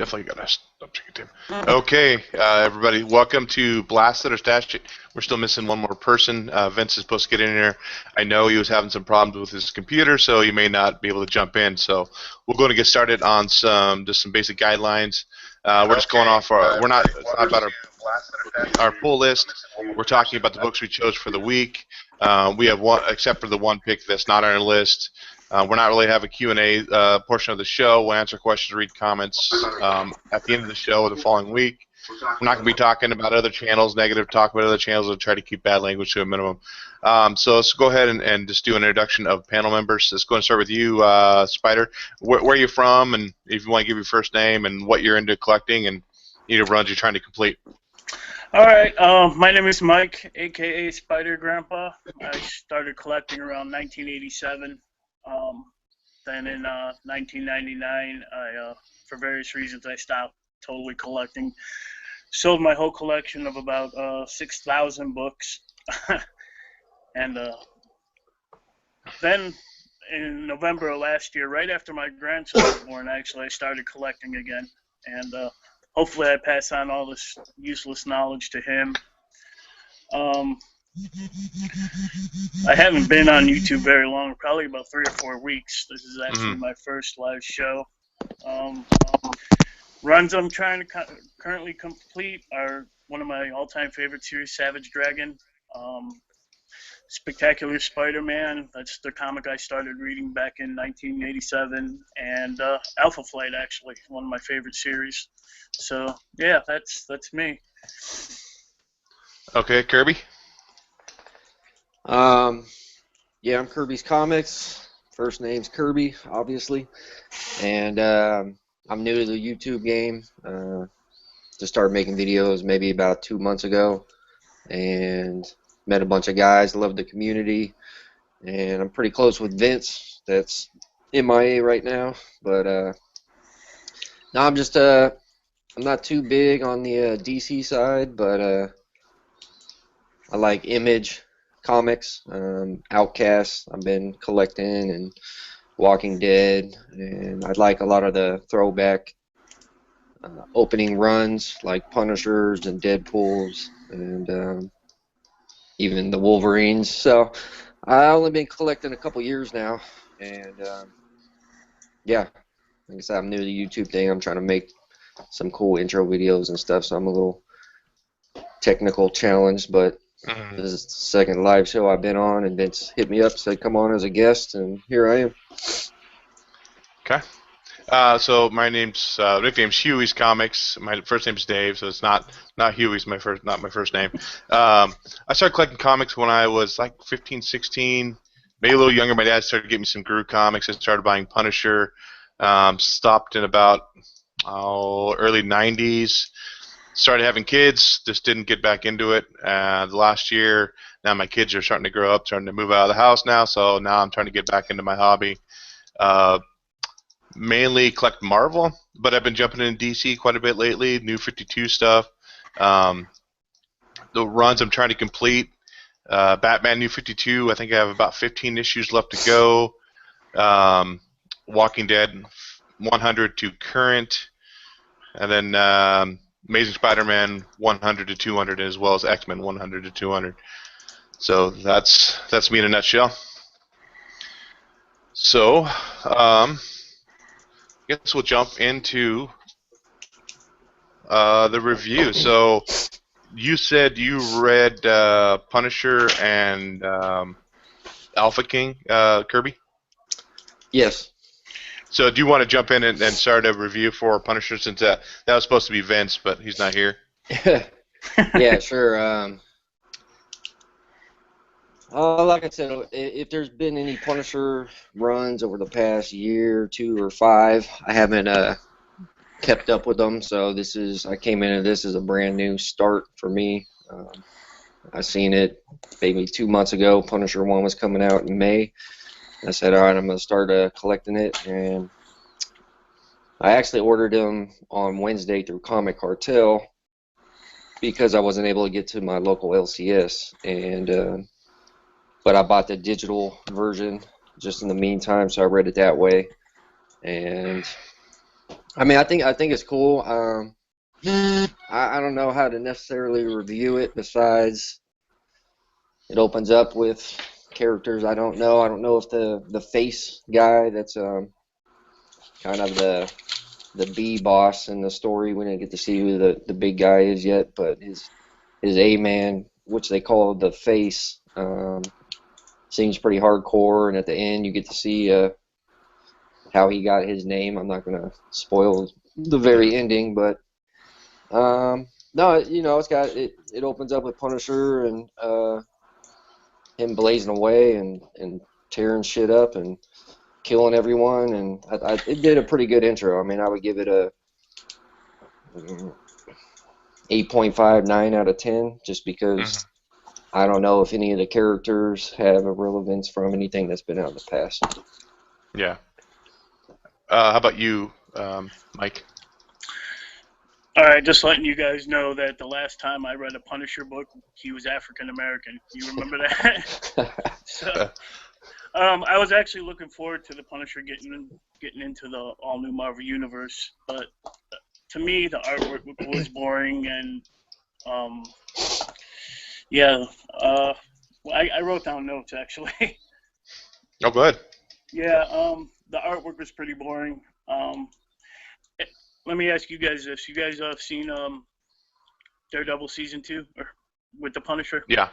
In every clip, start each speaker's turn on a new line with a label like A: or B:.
A: Definitely got to stop drinking too. Okay, everybody, welcome to Blasted or Stash It. We're still missing one more person. Vince is supposed to get in here. I know he was having some problems with his computer, so he may not be able to jump in. So we're going to get started on some basic guidelines. We're just going off our. We're not. It's not about our full list. We're talking about the books we chose for the week. We have one, except for the one pick that's not on our list. We're not really having a Q&A portion of the show. We'll answer questions, read comments at the end of the show or the following week. We're not going to be talking about other channels, negative talk about other channels. We'll try to keep bad language to a minimum. So let's go ahead and just do an introduction of panel members. Let's go and start with you, Spider. Where are you from, and if you want to give your first name and what you're into collecting and any runs you're trying to complete.
B: All right, my name is Mike, a.k.a. Spider Grandpa. I started collecting around 1987. Then in 1999, for various reasons, I stopped totally collecting. Sold my whole collection of about 6,000 books. And then in November of last year, right after my grandson was born, actually, I started collecting again. And hopefully I pass on all this useless knowledge to him. I haven't been on YouTube very long, probably about 3 or 4 weeks. This is actually my first live show. Runs I'm trying to currently complete are one of my all-time favorite series, Savage Dragon, Spectacular Spider-Man, that's the comic I started reading back in 1987, and Alpha Flight, actually, one of my favorite series. So, yeah, that's me.
A: Okay, Kirby?
C: Yeah, I'm Kirby's Comics. First name's Kirby, obviously. And I'm new to the YouTube game. Just started making videos maybe about 2 months ago. And met a bunch of guys, love the community. And I'm pretty close with Vince, that's MIA right now. But no, I'm just, I'm not too big on the DC side, but I like Image comics, Outcast I've been collecting, and Walking Dead, and I like a lot of the throwback opening runs like Punishers and Deadpools and even the Wolverines. So I've only been collecting a couple years now, and yeah, like I said, I'm new to the YouTube thing. I'm trying to make some cool intro videos and stuff, so I'm a little technical challenged, but this is the second live show I've been on, and Vince hit me up, said come on as a guest, and here I am.
A: Okay. So my nickname's Huey's Comics. My first name's Dave, so it's not Huey's not my first name. I started collecting comics when I was like 15, 16, maybe a little younger. My dad started getting me some Gru comics. I started buying Punisher. Stopped in about early 90s. Started having kids, just didn't get back into it. The last year, now my kids are starting to grow up, starting to move out of the house now, so now I'm trying to get back into my hobby. Mainly collect Marvel, but I've been jumping in DC quite a bit lately, New 52 stuff. The runs I'm trying to complete, Batman New 52, I think I have about 15 issues left to go. Walking Dead 100 to current, and then Amazing Spider-Man 100 to 200, as well as X-Men 100 to 200. So that's me in a nutshell. So I guess we'll jump into the review. So you said you read Punisher and Alpha King, Kirby?
C: Yes.
A: So do you want to jump in and start a review for Punisher, since that was supposed to be Vince, but he's not here?
C: Yeah, sure. Like I said, if there's been any Punisher runs over the past year, 2 or 5, I haven't kept up with them. So I came into this as a brand new start for me. I seen it maybe 2 months ago. Punisher 1 was coming out in May. I said, all right, I'm going to start collecting it, and I actually ordered them on Wednesday through Comic Cartel because I wasn't able to get to my local LCS, and but I bought the digital version just in the meantime, so I read it that way, and I mean, I think it's cool. I don't know how to necessarily review it. Besides, it opens up with characters I don't know. I don't know if the face guy that's kind of the B boss in the story. We didn't get to see who the big guy is yet, but his A man, which they call the face, seems pretty hardcore. And at the end, you get to see how he got his name. I'm not gonna spoil the very ending, but no, you know, it opens up with Punisher and him blazing away and tearing shit up and killing everyone, and it did a pretty good intro. I mean, I would give it a 8.59 out of 10, just because I don't know if any of the characters have a relevance from anything that's been out in the past.
A: Yeah. How about you, Mike?
B: All right, just letting you guys know that the last time I read a Punisher book, he was African American. You remember that? So, I was actually looking forward to the Punisher getting into the all new Marvel universe, but to me the artwork was boring, and yeah, I wrote down notes actually.
A: Oh, go ahead.
B: Yeah, the artwork was pretty boring. Let me ask you guys this: you guys have seen Daredevil season 2 or with the Punisher?
A: Yeah.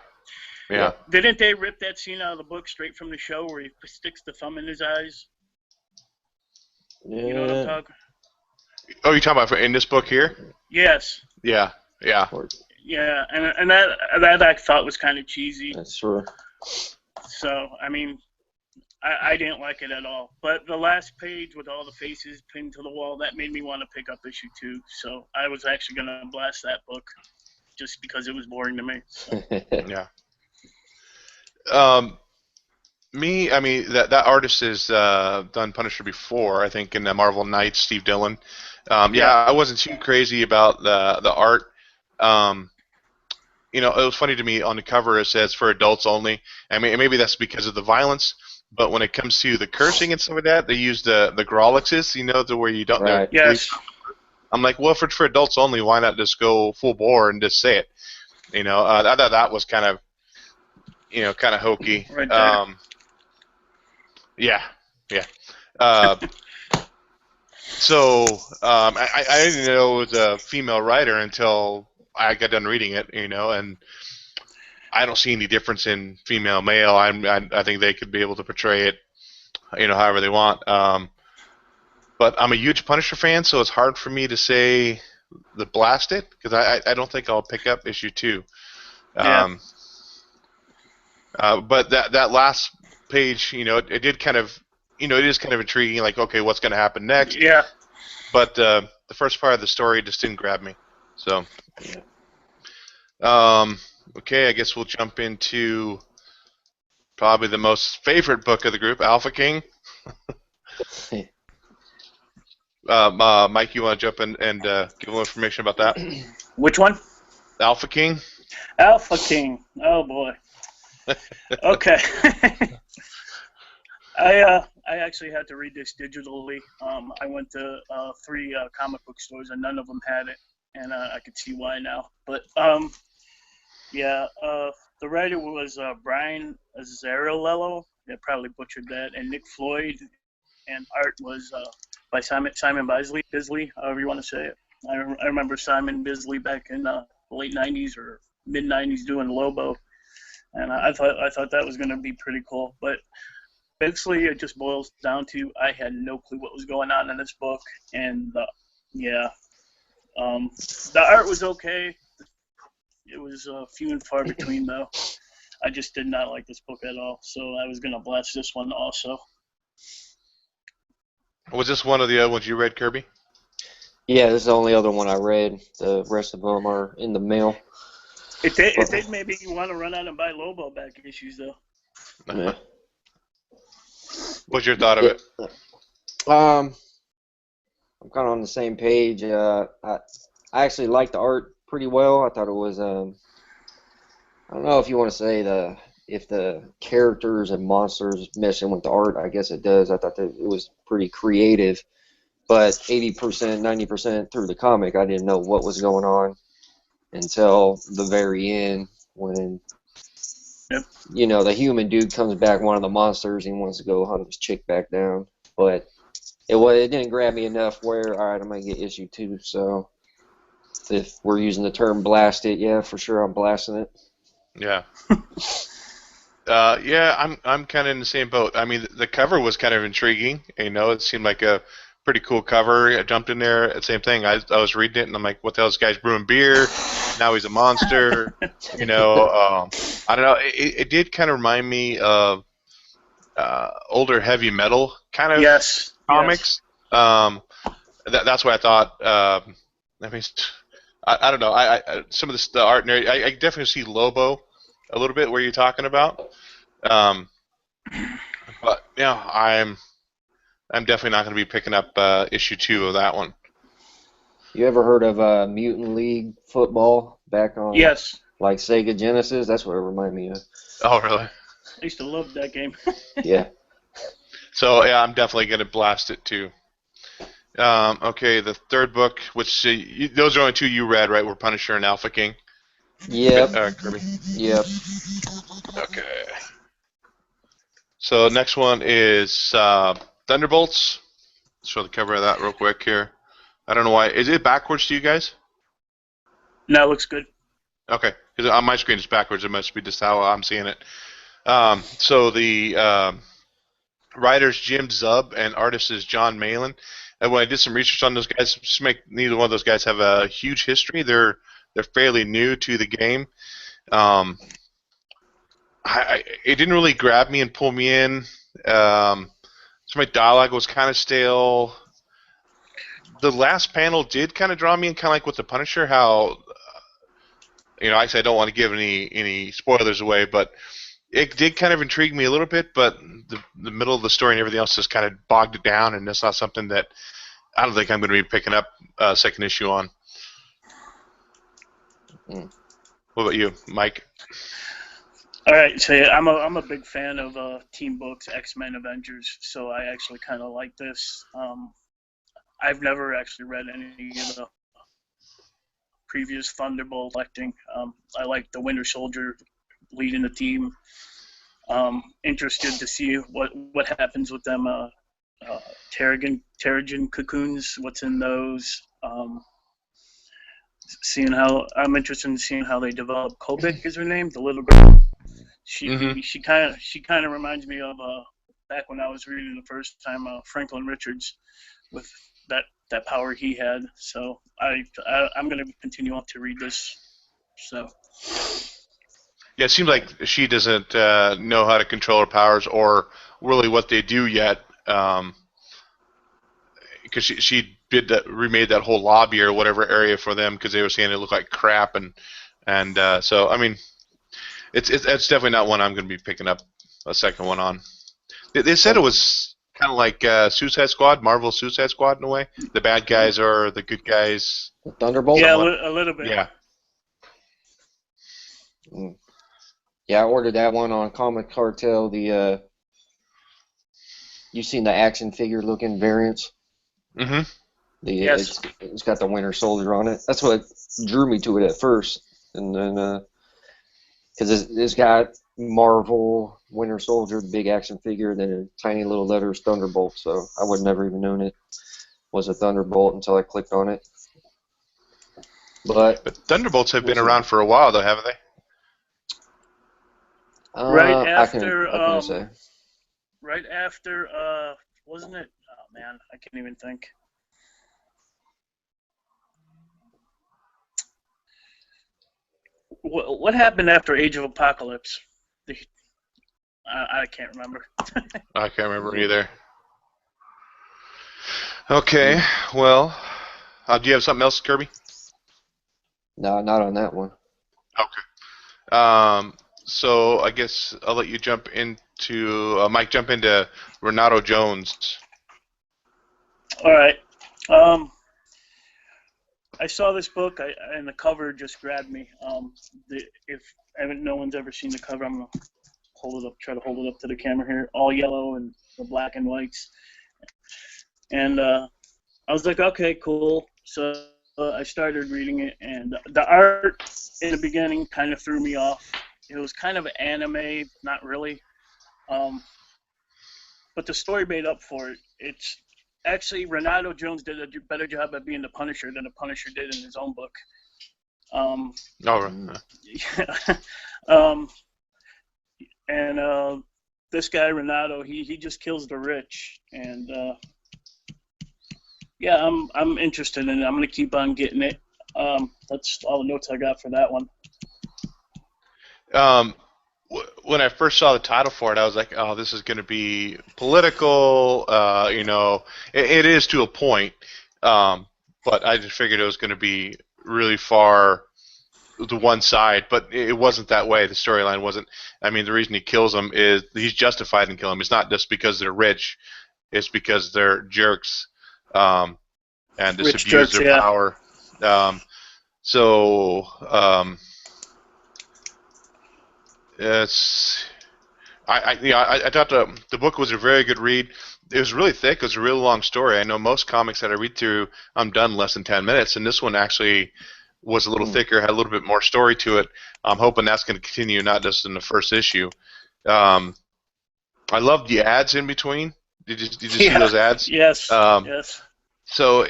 A: Yeah.
B: Didn't they rip that scene out of the book straight from the show where he sticks the thumb in his eyes?
C: Yeah.
B: You know what I'm talking?
A: Oh, you're talking about in this book here?
B: Yes.
A: Yeah. Yeah.
B: Yeah, and that I thought was kind of cheesy.
C: That's true.
B: So I mean, I didn't like it at all. But the last page with all the faces pinned to the wall, that made me want to pick up issue 2. So I was actually gonna blast that book just because it was boring to me. So.
A: Yeah. I mean, that artist has done Punisher before, I think, in the Marvel Knights, Steve Dillon. Yeah, I wasn't too crazy about the art. You know, it was funny to me on the cover. It says for adults only. I mean, maybe that's because of the violence, but when it comes to the cursing and stuff like that, they use the Grolixes, you know, to where you don't know.
C: Right.
B: Yes.
A: I'm like, well, if it's for adults only, why not just go full bore and just say it? You know, I thought that was kind of, you know, kind of hokey.
B: Right there.
A: Yeah. So I didn't know it was a female writer until I got done reading it, you know, and I don't see any difference in female male. I think they could be able to portray it, you know, however they want. But I'm a huge Punisher fan, so it's hard for me to say the blast it because I don't think I'll pick up issue 2.
B: Yeah.
A: But that last page, you know, it did kind of, you know, it is kind of intriguing. Like, okay, what's going to happen next?
B: Yeah.
A: But the first part of the story just didn't grab me. So, okay, I guess we'll jump into probably the most favorite book of the group, Alpha King. Mike, you want to jump in and give a little information about that?
B: Which one?
A: Alpha King.
B: Alpha King. Oh boy. Okay. I actually had to read this digitally. I went to 3 comic book stores and none of them had it, and I could see why now. But yeah, the writer was Brian Azzarello. I probably butchered that, and Nick Floyd, and art was by Simon Bisley, however you want to say it. I remember Simon Bisley back in the late '90s or mid '90s doing Lobo, and I thought that was going to be pretty cool. But basically, it just boils down to I had no clue what was going on in this book, and the art was okay. It was few and far between, though. I just did not like this book at all, so I was going to blast this one also.
A: Was this one of the other ones you read, Kirby?
C: Yeah, this is the only other one I read. The rest of them are in the mail.
B: It did maybe you want to run out and buy Lobo back issues, though.
C: Yeah.
A: What's your thought of it?
C: I'm kind of on the same page. I actually liked the art pretty well. I thought it was I don't know if you want to say if the characters and monsters meshing with the art. I guess it does. I thought that it was pretty creative. But 80%, 90% through the comic, I didn't know what was going on until the very end when,
B: Yep.
C: you know, the human dude comes back, one of the monsters, and he wants to go hunt this chick back down. But it didn't grab me enough where, all right, I'm going to get issue 2. So if we're using the term blast it, yeah, for sure I'm blasting it.
A: Yeah. Yeah, I'm kind of in the same boat. I mean, the cover was kind of intriguing. You know, it seemed like a pretty cool cover. I jumped in there. Same thing. I was reading it, and I'm like, what the hell? This guy's brewing beer. Now he's a monster. You know, I don't know. It did kind of remind me of older heavy metal kind of
B: Yes.
A: comics. That's what I thought. I mean, I don't know. Some of the art, I definitely see Lobo a little bit where you're talking about. But yeah, I'm definitely not going to be picking up issue 2 of that one.
C: You ever heard of Mutant League Football back on
B: Yes.
C: like Sega Genesis? That's what it reminded me of.
A: Oh, really?
B: I used to love that game.
C: Yeah.
A: So yeah, I'm definitely going to blast it too. Okay, the third book, which those are only 2 you read, right? Were Punisher and Alpha King.
C: Yep.
A: Kirby.
C: Yep.
A: Okay. So next one is Thunderbolts. Let's show the cover of that real quick here. I don't know why. Is it backwards to you guys?
B: No, it looks good.
A: Okay, because on my screen it's backwards. It must be just how I'm seeing it. So the writer's Jim Zub and artist is John Malin. And when I did some research on those guys, just make neither one of those guys have a huge history. They're fairly new to the game. It didn't really grab me and pull me in. So my dialogue was kind of stale. The last panel did kind of draw me in, kind of like with the Punisher. How I say I don't want to give any spoilers away, but it did kind of intrigue me a little bit. But the middle of the story and everything else just kind of bogged it down, and that's not something that I don't think I'm going to be picking up second issue on. What about you, Mike?
B: All right, so yeah, I'm a big fan of team books, X-Men, Avengers. So I actually kind of like this. I've never actually read any of the previous Thunderbolt collecting. I like the Winter Soldier leading the team. Interested to see what happens with them. Terrigen cocoons. What's in those? I'm interested in seeing how they develop. Kobik is her name, the little girl. She kind of reminds me of back when I was reading the first time Franklin Richards with that power he had. So I'm going to continue on to read this. So
A: yeah, it seems like she doesn't know how to control her powers or really what they do yet. Because she remade that whole lobby or whatever area for them because they were saying it looked like crap, and so I mean, it's definitely not one I'm going to be picking up a second one on. They said it was kind of like Suicide Squad, Marvel Suicide Squad in a way. The bad guys are the good guys.
C: Thunderbolt.
B: Yeah, a little bit.
A: Yeah.
C: Yeah, I ordered that one on Comic Cartel. You seen the action figure looking variants?
A: Mm-hmm.
B: Yes.
C: It's got the Winter Soldier on it. That's what drew me to it at first, and then because it's got Marvel Winter Soldier, the big action figure, and then a tiny little letters Thunderbolt. So I would never even known it was a Thunderbolt until I clicked on it. But
A: Thunderbolts have been around for a while, though, haven't they?
B: Right after,
C: I can say.
B: Right after, wasn't it? Oh man, I can't even think. What happened after Age of Apocalypse? I can't remember.
A: I can't remember either. Okay, well, do you have something else, Kirby?
C: No, not on that one.
A: Okay. So I guess I'll let you jump into Mike. Jump into Renato Jones.
B: All right. I saw this book, and the cover just grabbed me. If no one's ever seen the cover, I'm gonna try to hold it up to the camera here. All yellow and the black and whites. And I was like, okay, cool. So I started reading it, and the art in the beginning kind of threw me off. It was kind of anime, not really. But the story made up for it. It's actually Renato Jones did a better job at being the Punisher than the Punisher did in his own book.
A: Oh,
B: Yeah. um, and this guy Renato, he just kills the rich, and yeah, I'm interested in it. I'm gonna keep on getting it. That's all the notes I got for that one.
A: When I first saw the title for it, I was like, "Oh, this is going to be political." You know, it is to a point, but I just figured it was going to be really far to one side. But it wasn't that way. The storyline wasn't. I mean, the reason he kills them is he's justified in killing them. It's not just because they're rich; it's because they're jerks, and just
B: Rich
A: abuse
B: jerks,
A: their
B: yeah.
A: power. So. It's I thought the book was a very good read. It was really thick. It was a really long story. I know most comics that I read through, I'm done in less than 10 minutes, and this one actually was a little thicker, had a little bit more story to it. I'm hoping that's going to continue, not just in the first issue. I love the ads in between. Did you see those ads?
B: Yes. Yes.
A: So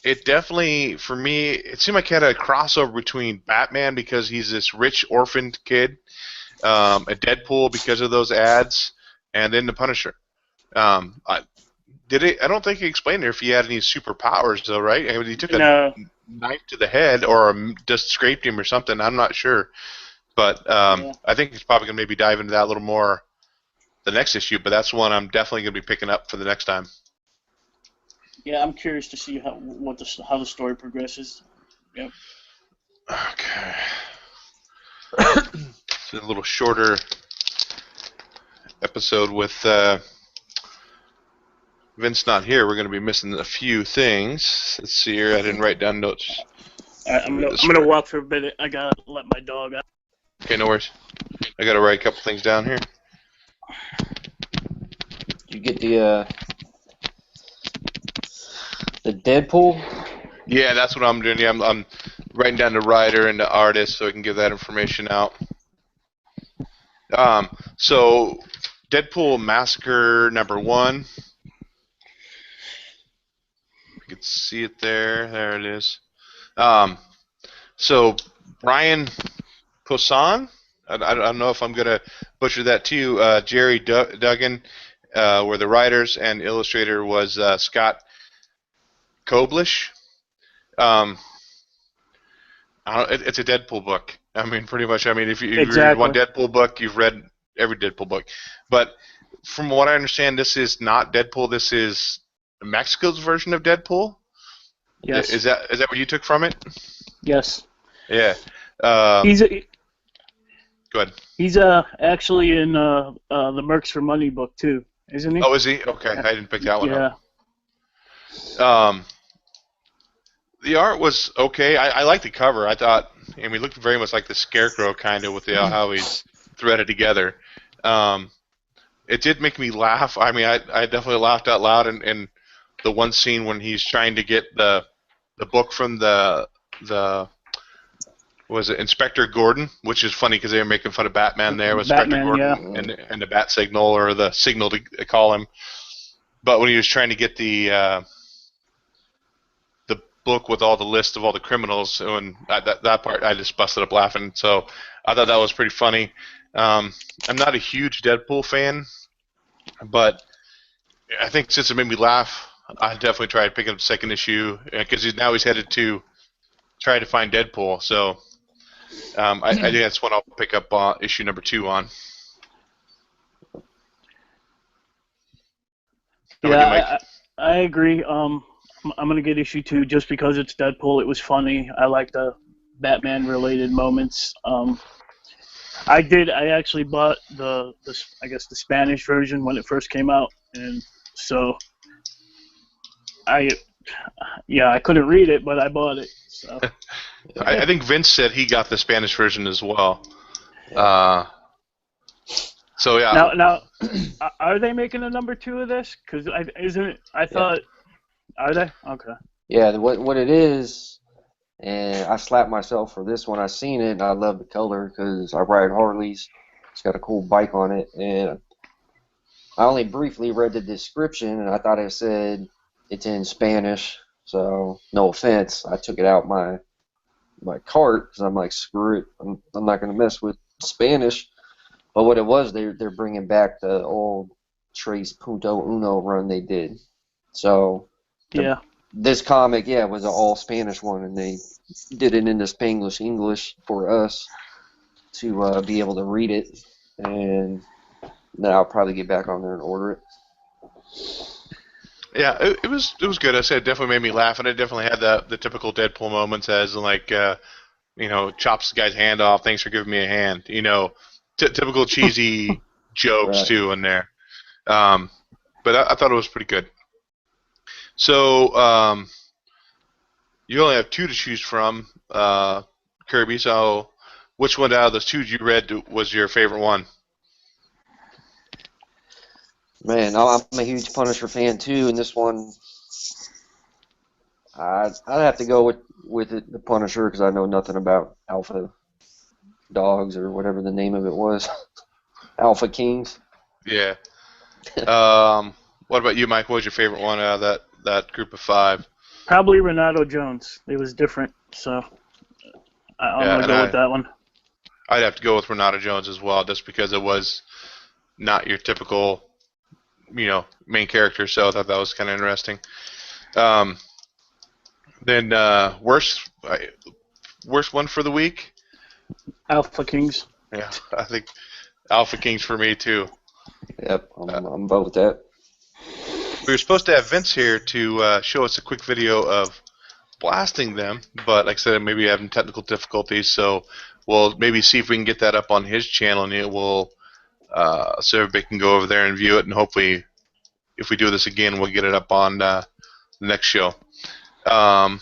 A: it definitely, for me, it seemed like it had a crossover between Batman because he's this rich orphaned kid, a Deadpool because of those ads, and then the Punisher. I don't think he explained if he had any superpowers, though, right? I mean, he took a knife to the head or just scraped him or something. I'm not sure. But I think he's probably going to maybe dive into that a little more the next issue, but that's one I'm definitely going to be picking up for the next time.
B: Yeah, I'm curious to see how the story progresses. Yep.
A: Okay. It's a little shorter episode with Vince not here. We're going to be missing a few things. Let's see here. I didn't write down notes.
B: All right, I'm gonna walk for a bit. I gotta let my dog out.
A: Okay, no worries. I got to write a couple things down here.
C: Did you get the Deadpool?
A: Yeah, that's what I'm doing. Yeah, I'm writing down the writer and the artist so I can give that information out. So Deadpool Massacre #1. You can see it there. There it is. So Brian Posehn. I don't know if I'm gonna butcher that too. Jerry Duggan were the writers, and illustrator was Scott Koblish. It's a Deadpool book. I mean, pretty much. I mean, if you read one Deadpool book, you've read every Deadpool book. But from what I understand, this is not Deadpool. This is Mexico's version of Deadpool.
B: Yes.
A: Is that what you took from it?
B: Yes.
A: Yeah.
B: Go
A: ahead.
B: He's actually in the Mercs for Money book too, isn't he?
A: Oh, is he? Okay, I didn't pick that one up. The art was okay. I liked the cover. I thought, I mean, it looked very much like the Scarecrow kind of with how he's threaded together. It did make me laugh. I mean, I definitely laughed out loud in the one scene when he's trying to get the book from the was it Inspector Gordon, which is funny because they were making fun of Batman there with Inspector Gordon and the Bat Signal, or the signal to call him. But when he was trying to get the book with all the list of all the criminals, and that part I just busted up laughing. So I thought that was pretty funny. I'm not a huge Deadpool fan, but I think since it made me laugh, I definitely tried picking up the second issue because he's headed to try to find Deadpool. So I think that's what I'll pick up issue #2 on.
B: Yeah, I agree. I'm gonna get issue 2 just because it's Deadpool. It was funny. I like the Batman-related moments. I actually bought the Spanish version when it first came out, and so I couldn't read it, but I bought it. So
A: I think Vince said he got the Spanish version as well. So yeah.
B: Now, are they making a #2 of this? Because I thought Are they? Okay.
C: Yeah, what it is, and I slapped myself for this one. I seen it, and I love the color because I ride Harleys. It's got a cool bike on it, and I only briefly read the description, and I thought it said it's in Spanish. So no offense, I took it out my cart because I'm like, screw it, I'm not gonna mess with Spanish. But what it was, they're bringing back the old Tres Punto Uno run they did. So
B: Yeah.
C: this comic, yeah, was an all Spanish one, and they did it into Spanglish English for us to be able to read it, and then I'll probably get back on there and order it.
A: Yeah, it was good. I said it definitely made me laugh, and it definitely had the typical Deadpool moments, as in, like, chops the guy's hand off. Thanks for giving me a hand. Typical cheesy jokes
C: Right.
A: too in there. But I thought it was pretty good. So you only have two to choose from, Kirby. So which one out of those two you read was your favorite one?
C: Man, I'm a huge Punisher fan too, and this one, I'd have to go with the Punisher because I know nothing about Alpha Dogs or whatever the name of it was, Alpha Kings.
A: Yeah. What about you, Mike? What was your favorite one out of that group of five?
B: Probably Renato Jones. It was different, so I'm
A: Yeah,
B: gonna
A: and
B: go with that one.
A: I'd have to go with Renato Jones as well, just because it was not your typical, main character. So I thought that was kind of interesting. Then worst one for the week.
B: Alpha Kings.
A: Yeah, I think Alpha Kings for me too.
C: Yep, I'm about with that.
A: We were supposed to have Vince here to show us a quick video of blasting them, but like I said, maybe having technical difficulties, so we'll maybe see if we can get that up on his channel, and it will so everybody can go over there and view it, and hopefully, if we do this again, we'll get it up on the next show. Then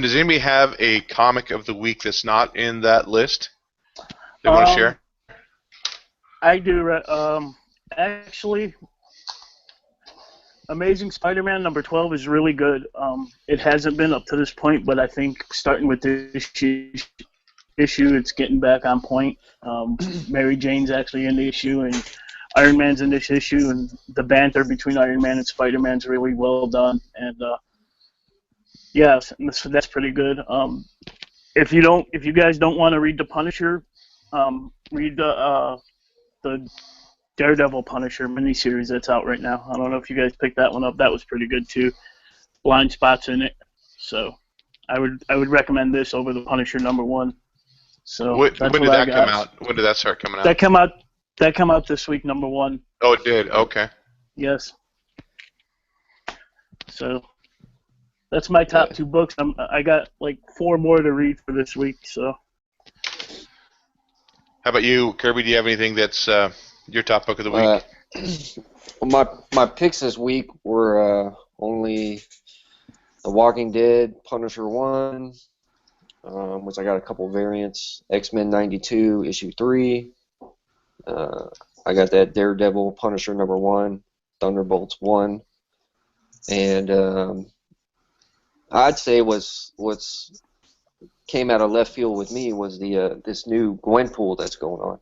A: does anybody have a comic of the week that's not in that list they want to share?
B: I do. Actually, Amazing Spider-Man number 12 is really good. It hasn't been up to this point, but I think starting with this issue, it's getting back on point. Mary Jane's actually in the issue, and Iron Man's in this issue, and the banter between Iron Man and Spider-Man's really well done. And yeah, that's pretty good. If you guys don't want to read the Punisher, read the Daredevil Punisher miniseries that's out right now. I don't know if you guys picked that one up. That was pretty good too. Blind spots in it, so I would recommend this over the Punisher number 1. So
A: When did that come out? When did that start coming out?
B: That come out this week, number 1.
A: Oh, it did. Okay.
B: Yes. So that's my top 2 books. I got like 4 more to read for this week. So.
A: How about you, Kirby? Do you have anything that's your top book of the week?
C: My picks this week were only The Walking Dead, Punisher 1, which I got a couple variants, X-Men 92, issue 3. I got that Daredevil, Punisher number 1, Thunderbolts 1, and I'd say what's came out of left field with me was the this new Gwenpool that's going on.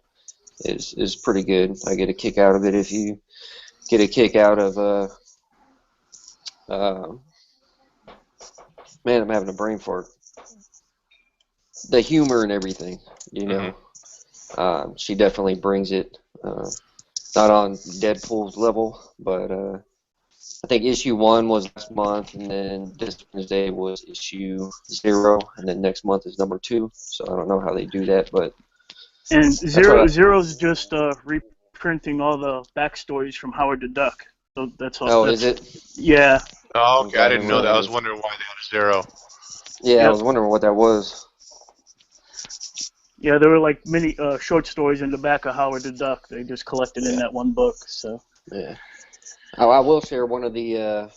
C: Is pretty good. I get a kick out of it. If you get a kick out of man, I'm having a brain fart. The humor and everything, she definitely brings it. Not on Deadpool's level, but I think issue 1 was last month, and then this Wednesday was issue 0, and then next month is number 2. So I don't know how they do that, but.
B: And Zero's just reprinting all the backstories from Howard the Duck. So that's all.
C: Oh, is it?
B: Yeah.
A: Oh, okay. I didn't know that. I was wondering why they had a 0.
C: Yeah,
B: Yep.
C: I was wondering what that was.
B: Yeah, there were like many short stories in the back of Howard the Duck. They just collected in that one book. So.
C: Yeah. I will share one of the. I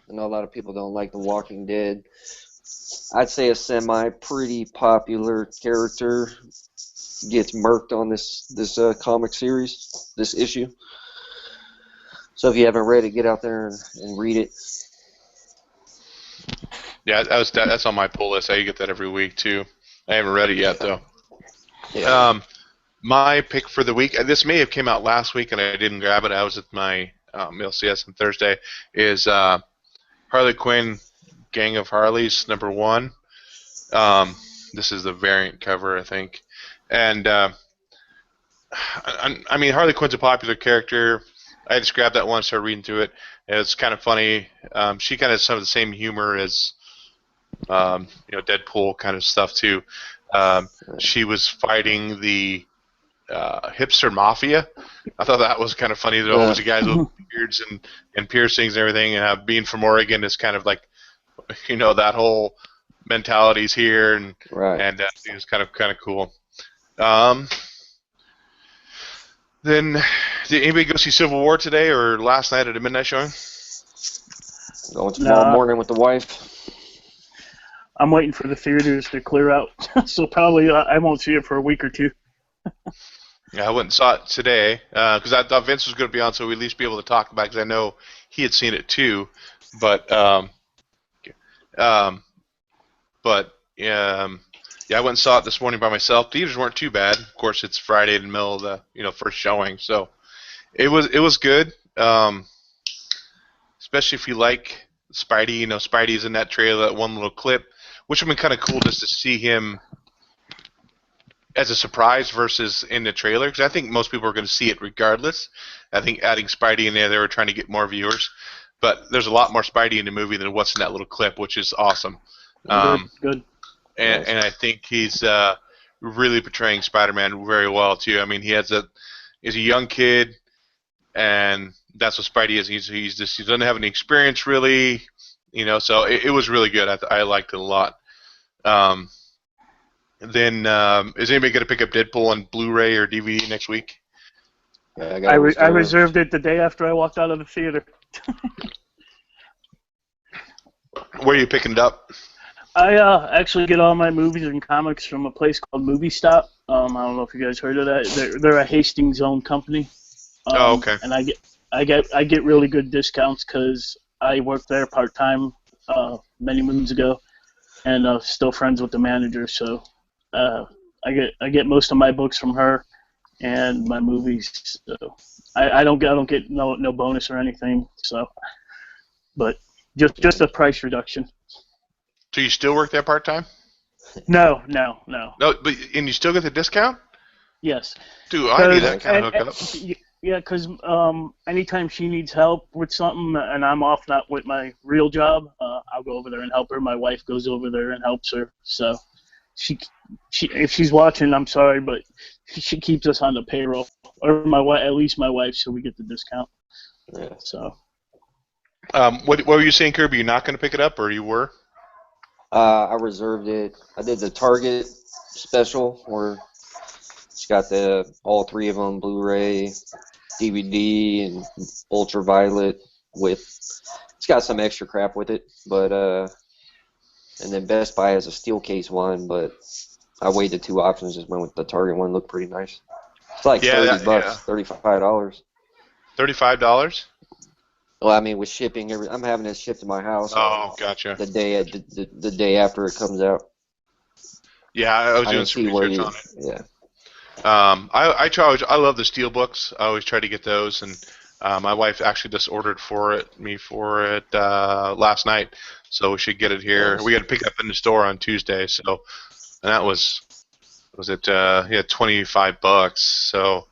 C: know a lot of people don't like The Walking Dead. I'd say a pretty popular character gets murked on this comic series, this issue. So if you haven't read it, get out there and read it.
A: Yeah, that's on my pull list. I get that every week too. I haven't read it yet though.
C: Yeah.
A: My pick for the week, and this may have came out last week and I didn't grab it. I was at my LCS on Thursday. Is Harley Quinn, Gang of Harleys #1. This is the variant cover, I think, and I mean Harley Quinn's a popular character. I just grabbed that one, started reading through it. And it's kind of funny. She kind of has some of the same humor as Deadpool kind of stuff too. She was fighting the hipster mafia. I thought that was kind of funny. There's always the guys with beards and piercings and everything. And being from Oregon is kind of like, that whole mentality's here, and
C: Right.
A: and it was kind of cool. Then, did anybody go see Civil War today or last night at a midnight showing?
C: Going tomorrow morning with the wife.
B: I'm waiting for the theaters to clear out, so probably I won't see it for a week or two.
A: Yeah, I went and saw it today because I thought Vince was going to be on, so we'd at least be able to talk about it because I know he had seen it too. But yeah, I went and saw it this morning by myself. Theaters weren't too bad. Of course, it's Friday in the middle of the first showing, so it was good. Especially if you like Spidey. Spidey's in that trailer, that one little clip, which would have been kind of cool just to see him as a surprise versus in the trailer, because I think most people are going to see it regardless. I think adding Spidey in there, they were trying to get more viewers, but there's a lot more Spidey in the movie than what's in that little clip, which is awesome.
B: Good.
A: And I think he's really portraying Spider-Man very well too. I mean, he's a young kid, and that's what Spidey is. He doesn't have any experience really, So it was really good. I liked it a lot. Then is anybody going to pick up Deadpool on Blu-ray or DVD next week?
C: Yeah,
B: I reserved it the day after I walked out of the theater.
A: Where are you picking it up?
B: I actually get all my movies and comics from a place called Movie Stop. I don't know if you guys heard of that. They're a Hastings-owned company.
A: Oh, okay.
B: And I get really good discounts because I worked there part-time many moons ago, and still friends with the manager. So I get most of my books from her and my movies. So I don't get no bonus or anything. So, but just a price reduction.
A: So you still work there part time?
B: No.
A: No, but and you still get the discount?
B: Yes.
A: Dude, I need that kind of hookup.
B: Yeah, because anytime she needs help with something and I'm off not with my real job, I'll go over there and help her. My wife goes over there and helps her. So she if she's watching, I'm sorry, but she keeps us on the payroll, or at least my wife, so we get the discount.
C: Yeah.
B: So.
A: What were you saying, Kirby? You're not going to pick it up, or you were?
C: I reserved it. I did the Target special where it's got all three of them, Blu-ray, DVD, and ultraviolet. It's got some extra crap with it, but and then Best Buy has a steel case one, but I weighed the two options, just went with the Target one. Looked pretty nice. It's like $30, $35.
A: $35?
C: Well, I mean, with shipping, I'm having it shipped to my house.
A: Oh, gotcha.
C: The day after it comes out.
A: Yeah, I was doing some research on it.
C: Yeah.
A: I love the steel books. I always try to get those, and my wife actually just ordered me for it last night, so we should get it here.
C: Nice.
A: We got to pick it up in the store on Tuesday, and that was it $25. So.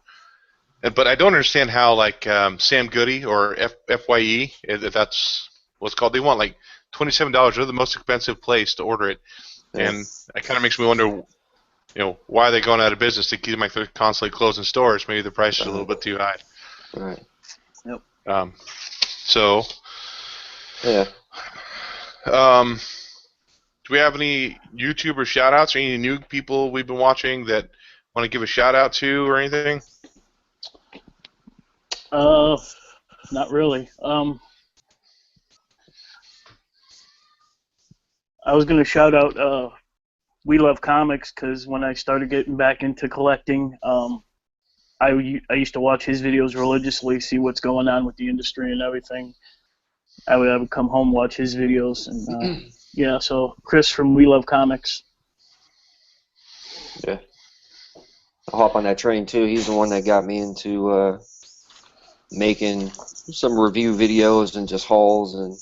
A: But I don't understand how, like, Sam Goody or FYE, if that's what's called, they want like $27. They're the most expensive place to order it, and it kind of makes me wonder, why are they going out of business? To keep like they're constantly closing stores. Maybe the price is a little bit too high.
C: Right.
B: Yep.
A: So.
C: Yeah.
A: Do we have any YouTuber shout-outs or any new people we've been watching that want to give a shout-out to or anything?
B: Not really. I was gonna shout out We Love Comics because when I started getting back into collecting, I used to watch his videos religiously, see what's going on with the industry and everything. I would come home, watch his videos, and Yeah, so Chris from We Love Comics.
C: Yeah. I'll hop on that train too. He's the one that got me into making some review videos and just hauls, and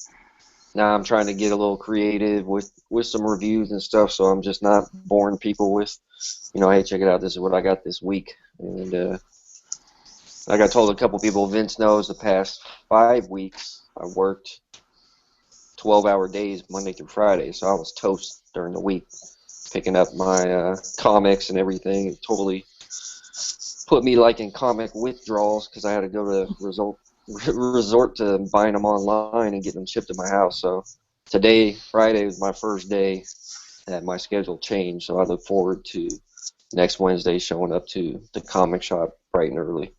C: now I'm trying to get a little creative with some reviews and stuff, so I'm just not boring people with, hey, check it out, this is what I got this week. And like I told a couple people, Vince knows the past 5 weeks I worked 12-hour days Monday through Friday, so I was toast during the week, picking up my comics and everything. It totally put me like in comic withdrawals because I had to go to resort to buying them online and getting them shipped to my house. So today, Friday, was my first day that my schedule changed, so I look forward to next Wednesday showing up to the comic shop bright and early,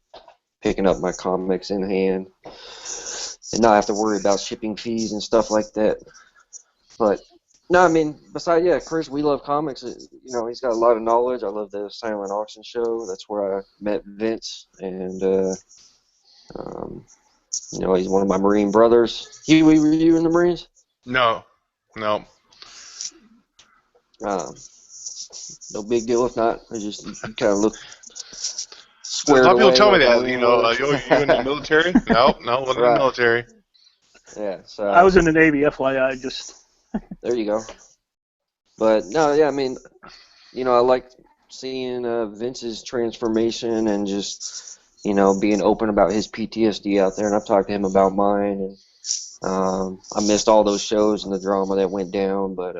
C: picking up my comics in hand, and not have to worry about shipping fees and stuff like that. But no, I mean, besides, yeah, Chris, We Love Comics, he's got a lot of knowledge. I love the Silent Auction Show. That's where I met Vince, and he's one of my Marine brothers. Were you in the Marines?
A: No.
C: No big deal if not. I just you kind of look
A: A
C: squared
A: lot of people
C: away
A: tell me
C: like a
A: that,
C: Marine
A: you in the military? No, wasn't in the
C: Right.
A: military.
C: Yeah, so
B: I was in the Navy, FYI. Just
C: there you go. But no, yeah, I mean, I like seeing Vince's transformation and just, being open about his PTSD out there. And I've talked to him about mine, and I missed all those shows and the drama that went down. But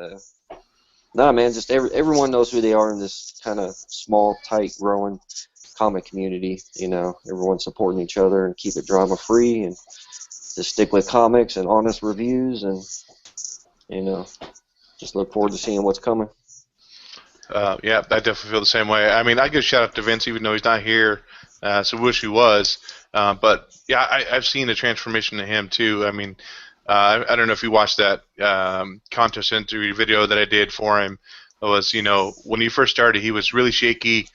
C: no, man, just everyone knows who they are in this kind of small, tight, growing comic community. Everyone's supporting each other and keep it drama free and just stick with comics and honest reviews, and just look forward to seeing what's coming.
A: Yeah, I definitely feel the same way. I mean, I give a shout out to Vince, even though he's not here, so wish he was. But yeah, I've seen the transformation in him too. I mean, I don't know if you watched that contest interview video that I did for him. It was, when he first started, he was really shaky,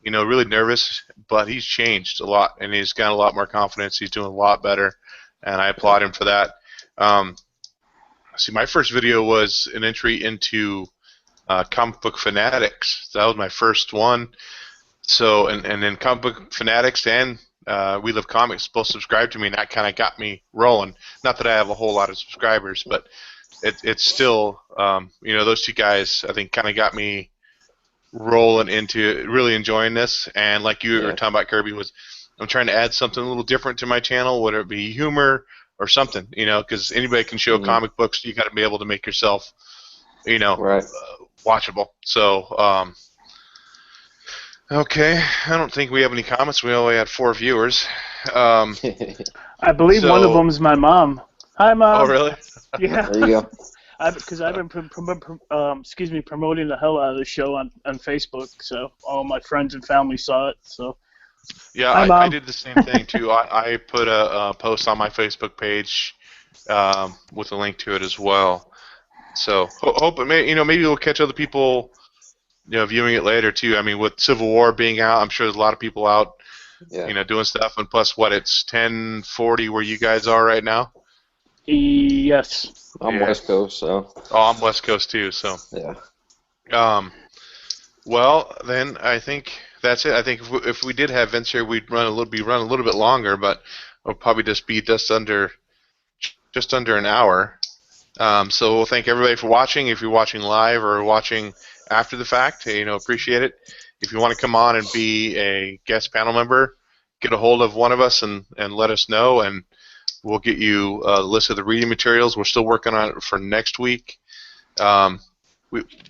A: really nervous, but he's changed a lot, and he's got a lot more confidence. He's doing a lot better, and I applaud him for that. See, my first video was an entry into Comic Book Fanatics. That was my first one. So, and then Comic Book Fanatics and We Love Comics both subscribed to me, and that kind of got me rolling. Not that I have a whole lot of subscribers, but it's still, those two guys, I think, kind of got me rolling into really enjoying this. And like you were talking about, Kirby, I'm trying to add something a little different to my channel, whether it be humor or something, because anybody can show comic books. You got to be able to make yourself,
C: Right.
A: watchable. So, okay, I don't think we have any comments. We only had 4 viewers.
B: I believe one of them is my mom. Hi, Mom.
A: Oh, really?
B: Yeah.
C: There you go.
B: Because I've been promoting the hell out of the show on Facebook, so all my friends and family saw it. So.
A: Yeah,
B: Hi,
A: I
B: Mom.
A: did the same thing too. I put a post on my Facebook page with a link to it as well. So hope maybe we'll catch other people, viewing it later too. I mean, with Civil War being out, I'm sure there's a lot of people out, doing stuff. And plus, it's 10:40 where you guys are right now.
B: Yes.
C: I'm West Coast, so.
A: Oh, I'm West Coast too. So.
C: Yeah.
A: Well, then I think that's it. I think if we did have Vince here, we'd run a little bit longer, but we'll probably just be just under an hour. So we'll thank everybody for watching. If you're watching live or watching after the fact, appreciate it. If you want to come on and be a guest panel member, get a hold of one of us and let us know, and we'll get you a list of the reading materials. We're still working on it for next week.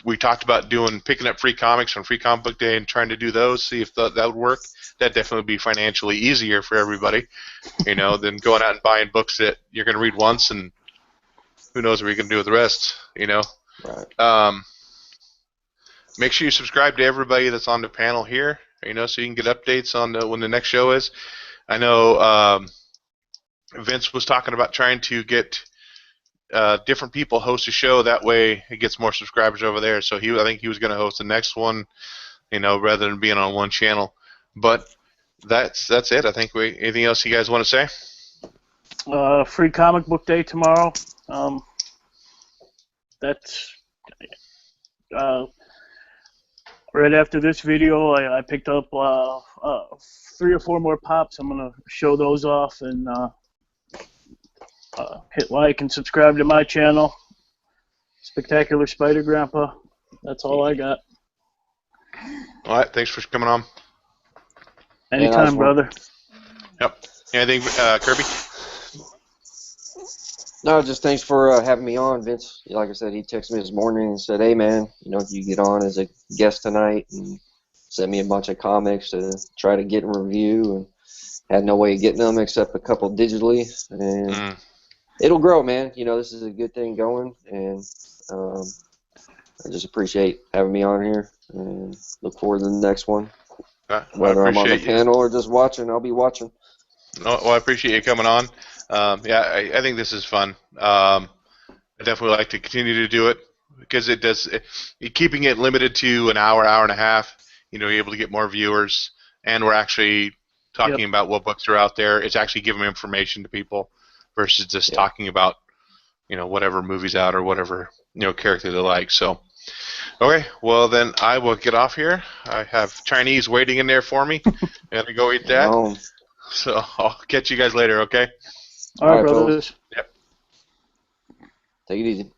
A: We talked about picking up free comics on Free Comic Book Day and trying to do those, see if that would work. That'd definitely be financially easier for everybody, than going out and buying books that you're going to read once and who knows what you're going to do with the rest,
C: Right.
A: Make sure you subscribe to everybody that's on the panel here, so you can get updates on when the next show is. I know Vince was talking about trying to get different people host a show. That way it gets more subscribers over there. So I think he was going to host the next one, rather than being on one channel. But that's it. I think anything else you guys want to say?
B: Free Comic Book Day tomorrow. that's right after this video. I picked up 3 or 4 more pops. I'm gonna show those off and hit like and subscribe to my channel, Spectacular Spider Grandpa. That's all I got.
A: All right, thanks for coming on.
B: Anytime, brother.
A: Yep. Anything, Kirby?
C: No, just thanks for having me on, Vince. Like I said, he texted me this morning and said, "Hey, man, you get on as a guest tonight," and sent me a bunch of comics to try to get and review, and had no way of getting them except a couple digitally, and it'll grow, man. This is a good thing going, and I just appreciate having me on here, and look forward to the next one. Whether I'm on the panel or just watching, I'll be watching.
A: Well, I appreciate you coming on. Yeah, I think this is fun. I definitely like to continue to do it because it does. Keeping it limited to an hour, hour and a half, you're able to get more viewers, and we're actually talking about what books are out there. It's actually giving information to people versus just talking about, whatever movie's out or whatever character they like. So, okay, well then I will get off here. I have Chinese waiting in there for me. I'm gonna go eat that. So I'll catch you guys later. Okay.
B: All right, brothers.
C: Yep. Take it easy.